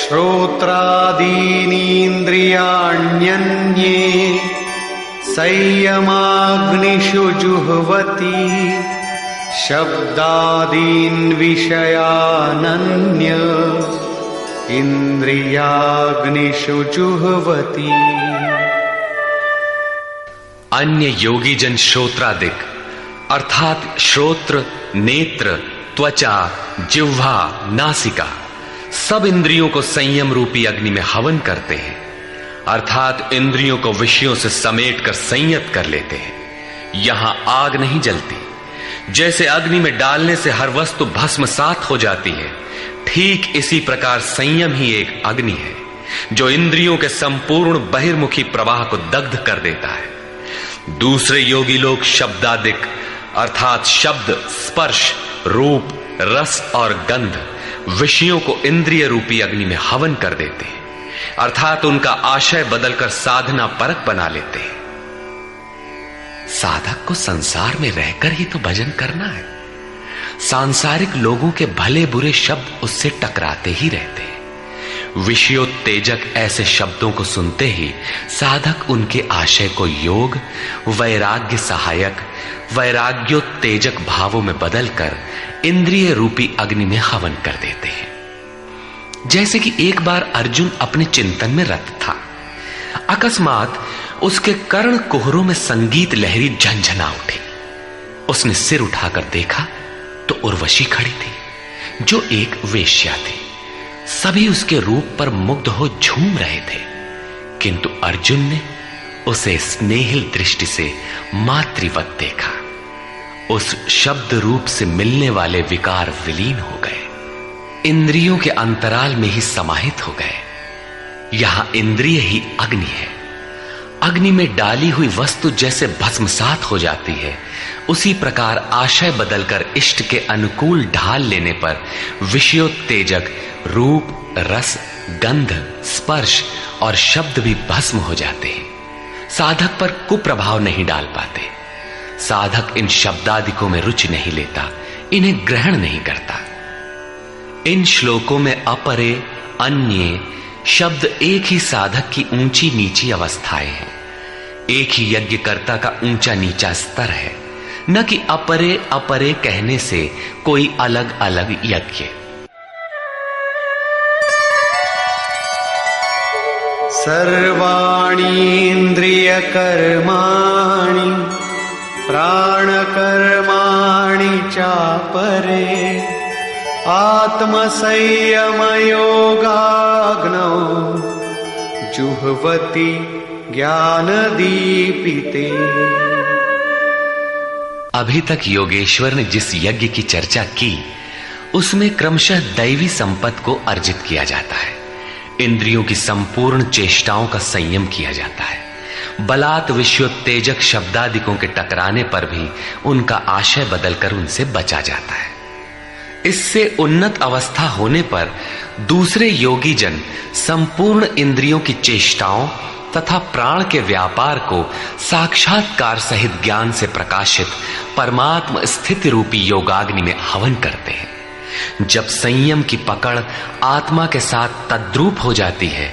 श्रोत्रादीनीन्द्रियाण्यन्ये संयमाग्निषु जुह्वति शब्दादीन् विषयानन्य इंद्रियाग्निषु जुह्वति। अन्य योगी जन श्रोत्रादिक अर्थात श्रोत्र, नेत्र, त्वचा, जिह्वा, नासिका सब इंद्रियों को संयम रूपी अग्नि में हवन करते हैं, अर्थात इंद्रियों को विषयों से समेटकर संयत कर लेते हैं। यहां आग नहीं जलती। जैसे अग्नि में डालने से हर वस्तु भस्मसात हो जाती है, ठीक इसी प्रकार संयम ही एक अग्नि है जो इंद्रियों के संपूर्ण बहिर्मुखी प्रवाह को दग्ध कर देता है। दूसरे योगी लोग शब्दादिक अर्थात शब्द, स्पर्श, रूप, रस और गंध विषयों को इंद्रिय रूपी अग्नि में हवन कर देते हैं, अर्थात उनका आशय बदलकर साधना परक बना लेते हैं। साधक को संसार में रहकर ही तो भजन करना है। सांसारिक लोगों के भले बुरे शब्द उससे टकराते ही रहते हैं। विषयोत्तेजक ऐसे शब्दों को सुनते ही साधक उनके आशय को योग, वैराग्य सहायक, वैराग्योत्तेजक भावों में बदलकर इंद्रिय रूपी अग्नि में हवन कर देते हैं। जैसे कि एक बार अर्जुन अपने चिंतन में रत था, अकस्मात उसके कर्ण कुहरों में संगीत लहरी झंझना उठी। उसने सिर उठाकर देखा तो उर्वशी खड़ी थी, जो एक वेश्या थी। सभी उसके रूप पर मुग्ध हो झूम रहे थे, किंतु अर्जुन ने उसे स्नेहिल दृष्टि से मातृवत देखा। उस शब्द रूप से मिलने वाले विकार विलीन हो गए, इंद्रियों के अंतराल में ही समाहित हो गए। यहां इंद्रिय ही अग्नि है। अग्नि में डाली हुई वस्तु जैसे भस्मसात हो जाती है, उसी प्रकार आशय बदलकर इष्ट के अनुकूल ढाल लेने पर विषयोत्तेजक रूप, रस, गंध, स्पर्श और शब्द भी भस्म हो जाते हैं। साधक पर कुप्रभाव नहीं डाल पाते। साधक इन शब्दादिकों में रुचि नहीं लेता, इन्हें ग्रहण नहीं करता। इन श्लोकों में अपरे, अन्य शब्द एक ही साधक की ऊंची नीची अवस्थाएं हैं। एक ही यज्ञकर्ता का ऊंचा नीचा स्तर है, न कि अपरे अपरे कहने से कोई अलग अलग यज्ञ। सर्वाणि इंद्रियकर्माणि प्राणकर्माणि चापरे आत्मसंयमयोगाग्नौ जुह्वति ज्ञानदीपिते। अभी तक योगेश्वर ने जिस यज्ञ की चर्चा की, उसमें क्रमशः दैवी संपत्ति को अर्जित किया जाता है। इंद्रियों की संपूर्ण चेष्टाओं का संयम किया जाता है। बलात् विषयोत्तेजक शब्दादिकों के टकराने पर भी उनका आशय बदलकर उनसे बचा जाता है। इससे उन्नत अवस्था होने पर दूसरे योगी जन संपूर्ण इंद्रियों की चेष्टाओं तथा प्राण के व्यापार को साक्षात्कार सहित ज्ञान से प्रकाशित परमात्म स्थिति रूपी योगाग्नि में हवन करते हैं। जब संयम की पकड़ आत्मा के साथ तद्रूप हो जाती है,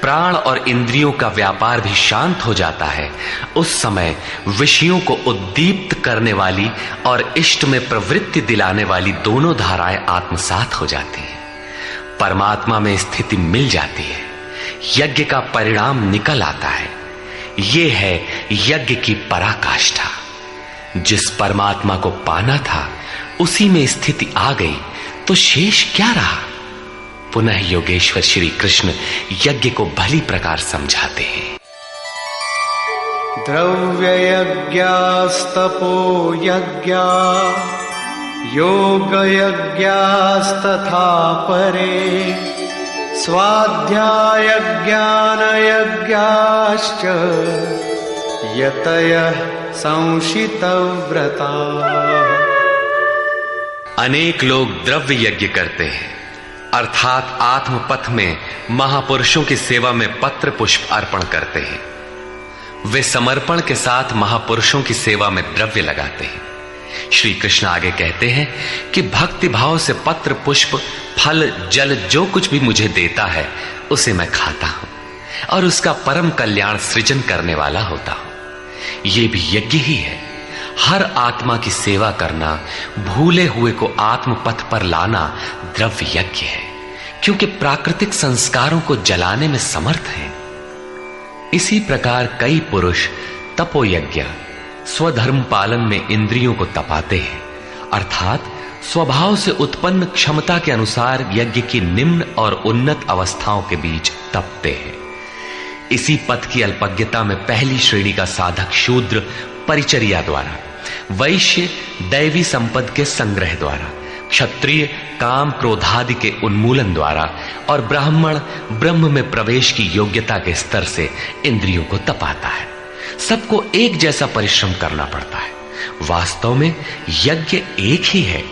प्राण और इंद्रियों का व्यापार भी शांत हो जाता है, उस समय विषयों को उद्दीप्त करने वाली और इष्ट में प्रवृत्ति दिलाने वाली दोनों धाराएं आत्मसात हो जाती हैं। परमात्मा में स्थिति मिल जाती है, यज्ञ का परिणाम निकल आता है। ये है यज्ञ की पराकाष्ठा। जिस परमात्मा को पाना था उसी में स्थिति आ गई तो शेष क्या रहा। पुनः योगेश्वर श्री कृष्ण यज्ञ को भली प्रकार समझाते हैं। द्रव्य यज्ञास्तपो यज्ञा योग यज्ञास्तथा परे स्वाध्याय ज्ञान यज्ञाश्च यतयः संशितव्रता। अनेक लोग द्रव्य यज्ञ करते हैं, अर्थात आत्मपथ में महापुरुषों की सेवा में पत्र पुष्प अर्पण करते हैं। वे समर्पण के साथ महापुरुषों की सेवा में द्रव्य लगाते हैं। श्री कृष्ण आगे कहते हैं कि भक्ति भाव से पत्र पुष्प फल जल जो कुछ भी मुझे देता है उसे मैं खाता हूं और उसका परम कल्याण सृजन करने वाला होता हूं। यह भी यज्ञ ही है। हर आत्मा की सेवा करना, भूले हुए को आत्म पथ पर लाना द्रव्य यज्ञ है, क्योंकि प्राकृतिक संस्कारों को जलाने में समर्थ हैं। इसी प्रकार कई पुरुष तपोयज्ञ स्वधर्म पालन में इंद्रियों को तपाते हैं, अर्थात स्वभाव से उत्पन्न क्षमता के अनुसार यज्ञ की निम्न और उन्नत अवस्थाओं के बीच तपते हैं। इसी पथ की अल्पज्ञता में पहली श्रेणी का साधक शूद्र परिचर्या द्वारा, वैश्य दैवी संपद के संग्रह द्वारा, क्षत्रिय काम क्रोधादि के उन्मूलन द्वारा और ब्राह्मण ब्रह्म में प्रवेश की योग्यता के स्तर से इंद्रियों को तपाता है। सबको एक जैसा परिश्रम करना पड़ता है। वास्तव में यज्ञ एक ही है,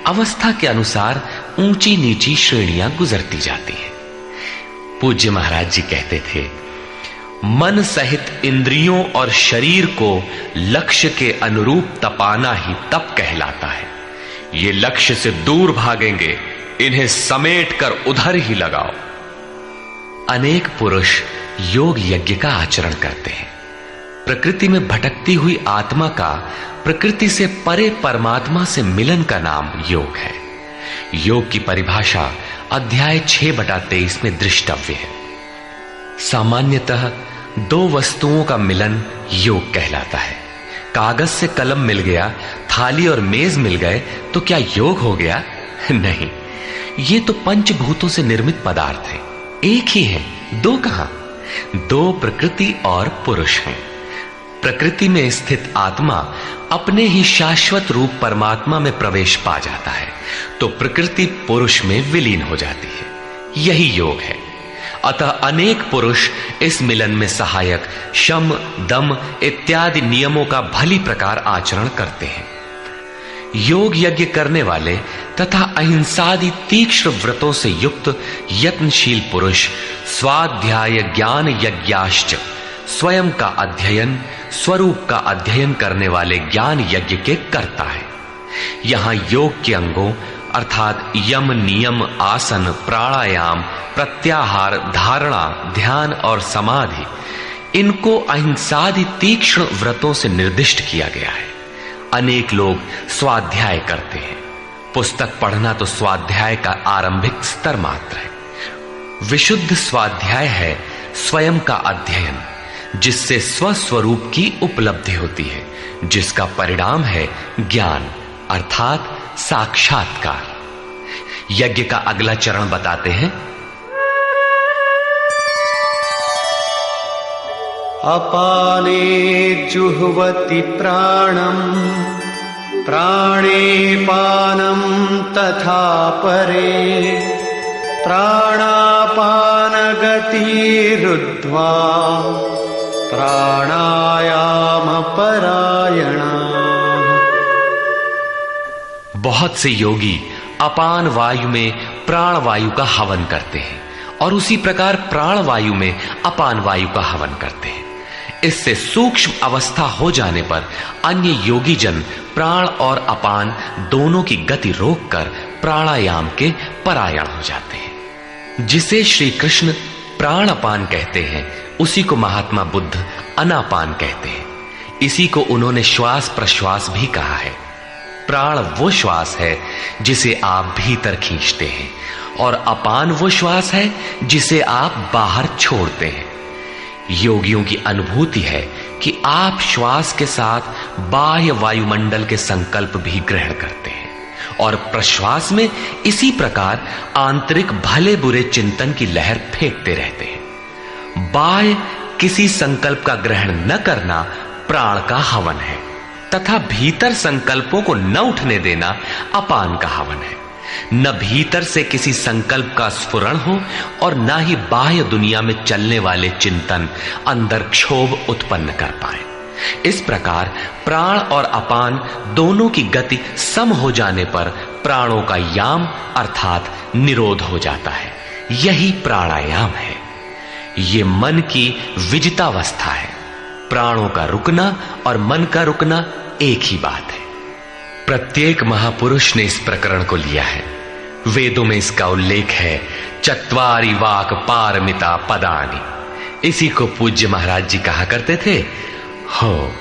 अवस्था के अनुसार ऊंची नीची श्रेणियां गुजरती जाती है। पूज्य महाराज जी कहते थे, मन सहित इंद्रियों और शरीर को लक्ष्य के अनुरूप तपाना ही तप कहलाता है। ये लक्ष्य से दूर भागेंगे, इन्हें समेट कर उधर ही लगाओ। अनेक पुरुष योग यज्ञ का आचरण करते हैं। प्रकृति में भटकती हुई आत्मा का प्रकृति से परे परमात्मा से मिलन का नाम योग है। योग की परिभाषा अध्याय 6/23 में दृष्टव्य है। सामान्यतः दो वस्तुओं का मिलन योग कहलाता है। कागज से कलम मिल गया, थाली और मेज मिल गए तो क्या योग हो गया? नहीं, ये तो पंचभूतों से निर्मित पदार्थ हैं, एक ही हैं, दो कहां? दो प्रकृति और पुरुष हैं। प्रकृति में स्थित आत्मा अपने ही शाश्वत रूप परमात्मा में प्रवेश पा जाता है तो प्रकृति पुरुष में विलीन हो जाती है। यही योग है। अतः अनेक पुरुष इस मिलन में सहायक शम दम इत्यादि नियमों का भली प्रकार आचरण करते हैं। योग यज्ञ करने वाले तथा अहिंसादि तीक्ष्ण व्रतों से युक्त यत्नशील पुरुष स्वाध्याय ज्ञान यज्ञाश्च, स्वयं का अध्ययन स्वरूप का अध्ययन करने वाले ज्ञान यज्ञ के कर्ता है। यहां योग के अंगों अर्थात यम नियम आसन प्राणायाम प्रत्याहार धारणा ध्यान और समाधि, इनको अहिंसादि तीक्ष्ण व्रतों से निर्दिष्ट किया गया है। अनेक लोग स्वाध्याय करते हैं। पुस्तक पढ़ना तो स्वाध्याय का आरंभिक स्तर मात्र है। विशुद्ध स्वाध्याय है स्वयं का अध्ययन, जिससे स्वस्वरूप की उपलब्धि होती है, जिसका परिणाम है ज्ञान अर्थात साक्षात्कार। यज्ञ का अगला चरण बताते हैं। अपाने जुह्वति प्राणम प्राणे पानम तथा परे प्राणापान गतिरुद्ध्वा प्राणायाम परायणा। बहुत से योगी अपान वायु में प्राण वायु का हवन करते हैं और उसी प्रकार प्राण वायु में अपान वायु का हवन करते हैं। इससे सूक्ष्म अवस्था हो जाने पर अन्य योगी जन प्राण और अपान दोनों की गति रोककर प्राणायाम के परायण हो जाते हैं। जिसे श्री कृष्ण प्राणापान कहते हैं उसी को महात्मा बुद्ध अनापान कहते हैं। इसी को उन्होंने श्वास प्रश्वास भी कहा है। प्राण वो श्वास है जिसे आप भीतर खींचते हैं और अपान वो श्वास है जिसे आप बाहर छोड़ते हैं। योगियों की अनुभूति है कि आप श्वास के साथ बाह्य वायुमंडल के संकल्प भी ग्रहण करते हैं और प्रश्वास में इसी प्रकार आंतरिक भले बुरे चिंतन की लहर फेंकते रहते हैं। बाह्य किसी संकल्प का ग्रहण न करना प्राण का हवन है तथा भीतर संकल्पों को न उठने देना अपान का हवन है। न भीतर से किसी संकल्प का स्फुरण हो और न ही बाह्य दुनिया में चलने वाले चिंतन अंदर क्षोभ उत्पन्न कर पाए। इस प्रकार प्राण और अपान दोनों की गति सम हो जाने पर प्राणों का याम अर्थात निरोध हो जाता है। यही प्राणायाम है। ये मन की विजितावस्था है। प्राणों का रुकना और मन का रुकना एक ही बात है। प्रत्येक महापुरुष ने इस प्रकरण को लिया है। वेदों में इसका उल्लेख है, चत्वारि वाक पारमिता पदानि। इसी को पूज्य महाराज जी कहा करते थे। हो,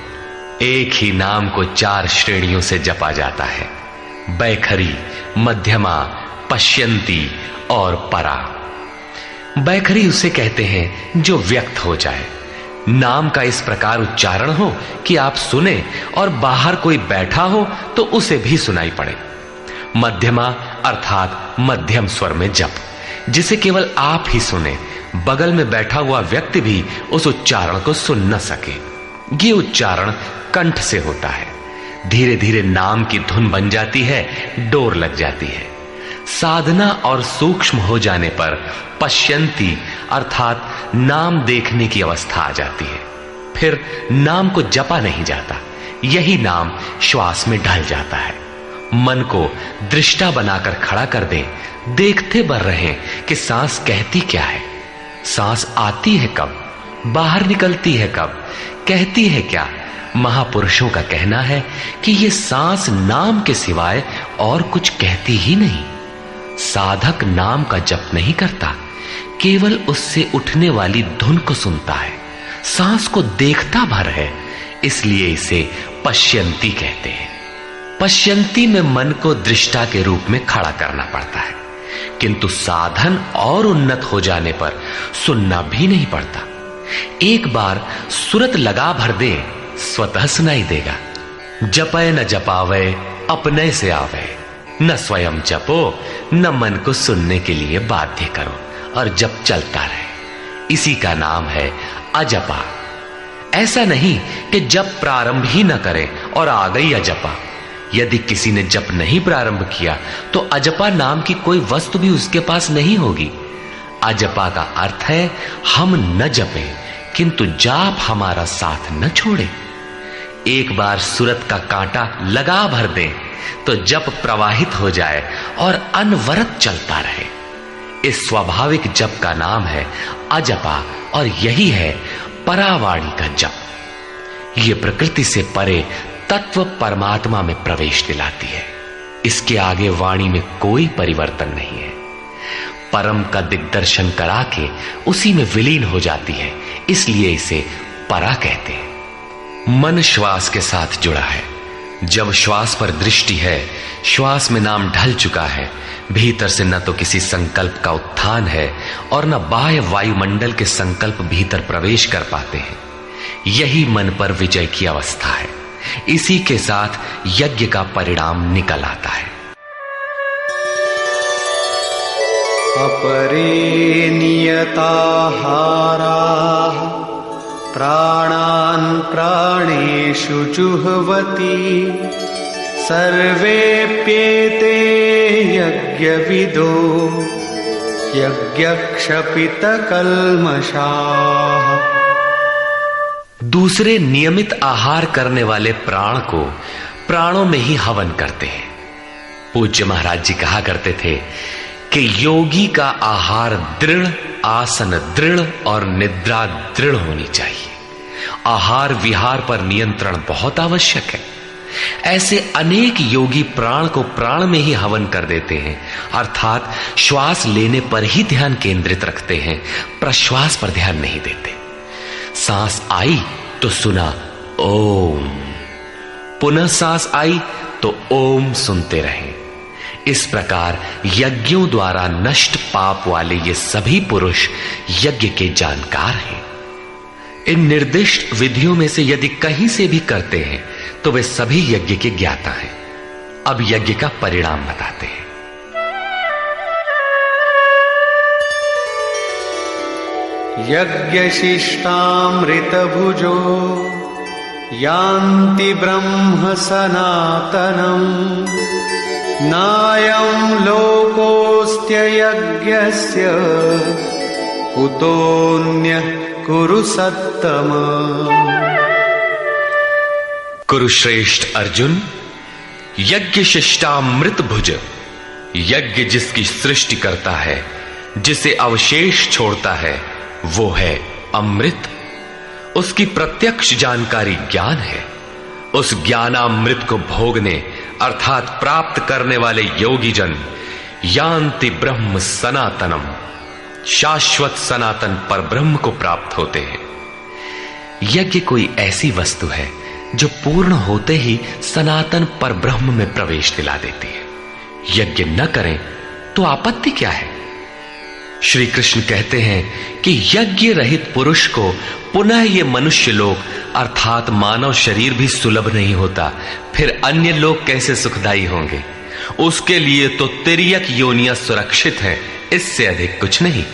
एक ही नाम को 4 श्रेणियों से जपा जाता है, बैखरी, मध्यमा, पश्यंती और परा। बैखरी उसे कहते हैं जो व्यक्त हो जाए, नाम का इस प्रकार उच्चारण हो कि आप सुने और बाहर कोई बैठा हो तो उसे भी सुनाई पड़े। मध्यमा अर्थात मध्यम स्वर में जप, जिसे केवल आप ही सुने, बगल में बैठा हुआ व्यक्ति भी उस उच्चारण को सुन न सके। ये उच्चारण कंठ से होता है। धीरे धीरे नाम की धुन बन जाती है, डोर लग जाती है। साधना और सूक्ष्म हो जाने पर पश्यंती अर्थात नाम देखने की अवस्था आ जाती है। फिर नाम को जपा नहीं जाता, यही नाम श्वास में ढल जाता है। मन को दृष्टा बनाकर खड़ा कर दें, देखते बर रहें कि सांस कहती क्या है, सांस आती है कब, बाहर निकलती है कब, कहती है क्या। महापुरुषों का कहना है कि ये सांस नाम के सिवाय और कुछ कहती ही नहीं। साधक नाम का जप नहीं करता, केवल उससे उठने वाली धुन को सुनता है, सांस को देखता भर है, इसलिए इसे पश्यंती कहते हैं। पश्यंती में मन को दृष्टा के रूप में खड़ा करना पड़ता है, किंतु साधन और उन्नत हो जाने पर सुनना भी नहीं पड़ता। एक बार सुरत लगा भर दे, स्वतः सुनाई देगा। जपय न जपावे अपने से आवे, न स्वयं जपो न मन को सुनने के लिए बाध्य करो, और जप चलता रहे। इसी का नाम है अजपा। ऐसा नहीं कि जप प्रारंभ ही न करें और आ गई अजपा। यदि किसी ने जप नहीं प्रारंभ किया तो अजपा नाम की कोई वस्तु भी उसके पास नहीं होगी। अजपा का अर्थ है हम न जपें किंतु जाप हमारा साथ न छोड़े। एक बार सुरत का कांटा लगा भर दें तो जप प्रवाहित हो जाए और अनवरत चलता रहे। इस स्वाभाविक जप का नाम है अजपा, और यही है परावाणी का जप। ये प्रकृति से परे तत्व परमात्मा में प्रवेश दिलाती है। इसके आगे वाणी में कोई परिवर्तन नहीं है। परम का दिग्दर्शन करा के उसी में विलीन हो जाती है, इसलिए इसे परा कहते हैं। मन श्वास के साथ जुड़ा है। जब श्वास पर दृष्टि है, श्वास में नाम ढल चुका है, भीतर से न तो किसी संकल्प का उत्थान है और न बाह्य वायुमंडल के संकल्प भीतर प्रवेश कर पाते हैं। यही मन पर विजय की अवस्था है। इसी के साथ यज्ञ का परिणाम निकल आता है। अपरे नियताहाराः प्राणान् प्राणेषु जुह्वति सर्वेप्येते यज्ञविदो यज्ञक्षपितकल्मषाः। दूसरे नियमित आहार करने वाले प्राण को प्राणों में ही हवन करते हैं। पूज्य महाराज जी कहा करते थे कि योगी का आहार दृढ़, आसन दृढ़ और निद्रा दृढ़ होनी चाहिए। आहार विहार पर नियंत्रण बहुत आवश्यक है। ऐसे अनेक योगी प्राण को प्राण में ही हवन कर देते हैं, अर्थात श्वास लेने पर ही ध्यान केंद्रित रखते हैं, प्रश्वास पर ध्यान नहीं देते। सांस आई तो सुना ओम, पुनः सांस आई तो ओम सुनते रहें। इस प्रकार यज्ञों द्वारा नष्ट पाप वाले ये सभी पुरुष यज्ञ के जानकार हैं। इन निर्दिष्ट विधियों में से यदि कहीं से भी करते हैं तो वे सभी यज्ञ के ज्ञाता हैं। अब यज्ञ का परिणाम बताते हैं। यज्ञशिष्टामृतभुजो यान्ति ब्रह्म सनातनम् नायं लोकोऽस्त्ययज्ञस्य कुतोऽन्यः कुरु सत्तम। कुरुश्रेष्ठ अर्जुन, यज्ञ शिष्टामृत भुज, यज्ञ जिसकी सृष्टि करता है, जिसे अवशेष छोड़ता है, वो है अमृत। उसकी प्रत्यक्ष जानकारी ज्ञान है। उस ज्ञानामृत को भोगने अर्थात प्राप्त करने वाले योगी जन यान्ति ब्रह्म सनातनम, शाश्वत सनातन पर ब्रह्म को प्राप्त होते हैं। यज्ञ कोई ऐसी वस्तु है जो पूर्ण होते ही सनातन पर ब्रह्म में प्रवेश दिला देती है। यज्ञ न करें तो आपत्ति क्या है? श्री कृष्ण कहते हैं कि यज्ञ रहित पुरुष को पुनः ये मनुष्य लोक अर्थात मानव शरीर भी सुलभ नहीं होता, फिर अन्य लोग कैसे सुखदायी होंगे? उसके लिए तो तिर्यक योनियां सुरक्षित हैं, इससे अधिक कुछ नहीं।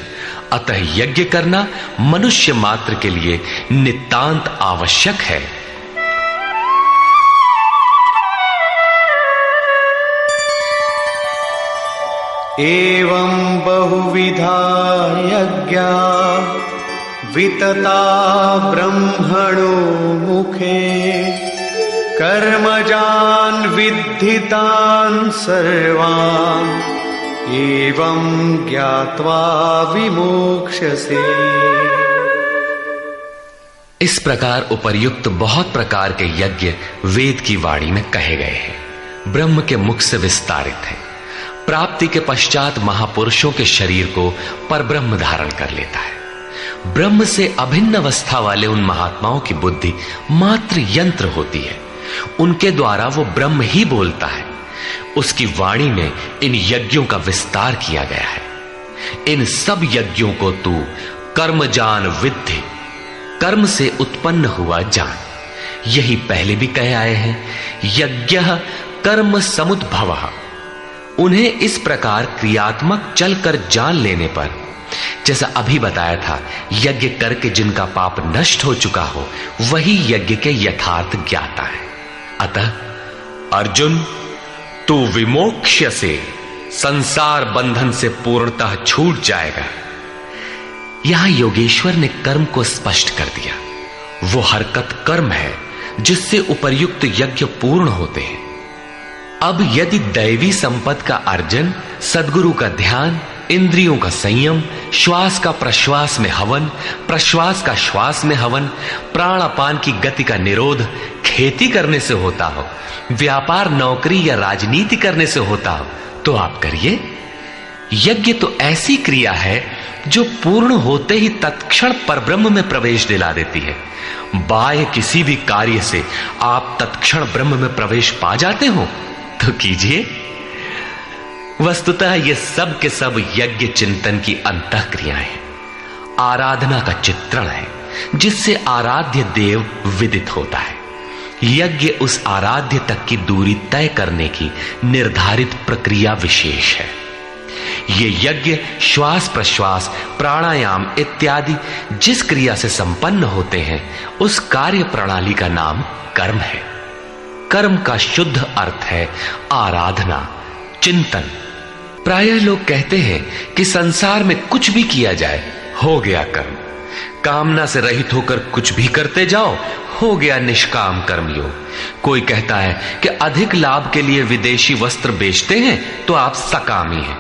अतः यज्ञ करना मनुष्य मात्र के लिए नितांत आवश्यक है। एवं बहुविधा यज्ञा वितता ब्रह्मणो मुखे कर्मजान् विद्धितान् सर्वान् एवं ज्ञात्वा विमोक्ष्यसे। इस प्रकार उपर्युक्त बहुत प्रकार के यज्ञ वेद की वाणी में कहे गए हैं, ब्रह्म के मुख से विस्तारित है। प्राप्ति के पश्चात महापुरुषों के शरीर को परब्रह्म धारण कर लेता है। ब्रह्म से अभिन्न अवस्था वाले उन महात्माओं की बुद्धि मात्र यंत्र होती है, उनके द्वारा वो ब्रह्म ही बोलता है। उसकी वाणी में इन यज्ञों का विस्तार किया गया है। इन सब यज्ञों को तू कर्मजान विद्धि, कर्म से उत्पन्न हुआ जान। यही पहले भी कहे आए हैं, यज्ञः कर्म समुद्भवः। उन्हें इस प्रकार क्रियात्मक चलकर जान लेने पर, जैसा अभी बताया था, यज्ञ करके जिनका पाप नष्ट हो चुका हो वही यज्ञ के यथार्थ ज्ञाता है। अतः अर्जुन, तू विमोक्ष्य से संसार बंधन से पूर्णतः छूट जाएगा। यहां योगेश्वर ने कर्म को स्पष्ट कर दिया। वो हरकत कर्म है जिससे उपर्युक्त यज्ञ पूर्ण होते हैं। अब यदि दैवी संपत्ति का अर्जन, सद्गुरु का ध्यान, इंद्रियों का संयम, श्वास का प्रश्वास में हवन, प्रश्वास का श्वास में हवन, प्राण अपान की गति का निरोध खेती करने से होता हो, व्यापार नौकरी या राजनीति करने से होता हो, तो आप करिए। यज्ञ तो ऐसी क्रिया है जो पूर्ण होते ही तत्क्षण परब्रह्म में प्रवेश दिला देती है। बाह्य किसी भी कार्य से आप तत्क्षण ब्रह्म में प्रवेश पा जाते हो तो कीजिए। वस्तुतः ये सब के सब यज्ञ चिंतन की अंतः क्रियाएं हैं, आराधना का चित्रण है जिससे आराध्य देव विदित होता है। यज्ञ उस आराध्य तक की दूरी तय करने की निर्धारित प्रक्रिया विशेष है। ये यज्ञ श्वास प्रश्वास, प्राणायाम इत्यादि जिस क्रिया से संपन्न होते हैं उस कार्य प्रणाली का नाम कर्म है। कर्म का शुद्ध अर्थ है आराधना, चिंतन। प्रायः लोग कहते हैं कि संसार में कुछ भी किया जाए हो गया कर्म, कामना से रहित होकर कुछ भी करते जाओ हो गया निष्काम कर्मयोग। कोई कहता है कि अधिक लाभ के लिए विदेशी वस्त्र बेचते हैं तो आप सकामी हैं,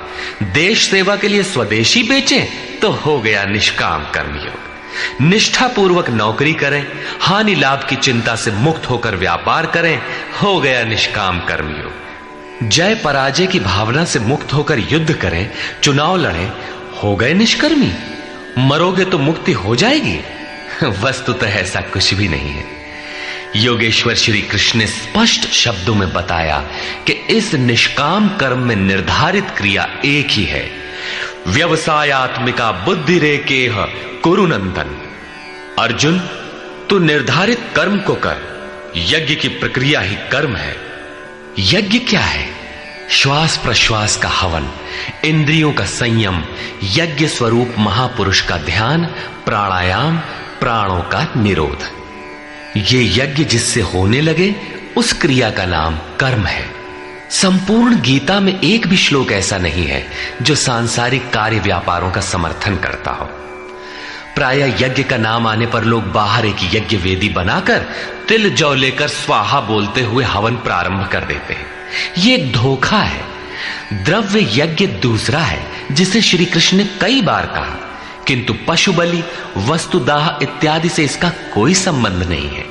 देश सेवा के लिए स्वदेशी बेचें तो हो गया निष्काम कर्मयोग। निष्ठापूर्वक नौकरी करें, हानि लाभ की चिंता से मुक्त होकर व्यापार करें, हो गया निष्काम कर्मयोग। जय पराजय की भावना से मुक्त होकर युद्ध करें, चुनाव लड़ें, हो गए निष्कर्मी। मरोगे तो मुक्ति हो जाएगी। वस्तुतः ऐसा कुछ भी नहीं है। योगेश्वर श्री कृष्ण ने स्पष्ट शब्दों में बताया कि इस निष्काम कर्म में निर्धारित क्रिया एक ही है, व्यवसायात्मिका बुद्धि रेकेह कुरु नंदन। अर्जुन, तू निर्धारित कर्म को कर, यज्ञ की प्रक्रिया ही कर्म है। यज्ञ क्या है? श्वास प्रश्वास का हवन, इंद्रियों का संयम, यज्ञ स्वरूप महापुरुष का ध्यान, प्राणायाम, प्राणों का निरोध। ये यज्ञ जिससे होने लगे उस क्रिया का नाम कर्म है। संपूर्ण गीता में एक भी श्लोक ऐसा नहीं है जो सांसारिक कार्य व्यापारों का समर्थन करता हो। प्रायः यज्ञ का नाम आने पर लोग बाहर एक यज्ञ वेदी बनाकर तिल जौ लेकर स्वाहा बोलते हुए हवन प्रारंभ कर देते हैं। ये एक धोखा है। द्रव्य यज्ञ दूसरा है जिसे श्री कृष्ण ने कई बार कहा, किंतु पशु बलि, वस्तुदाह इत्यादि से इसका कोई संबंध नहीं है।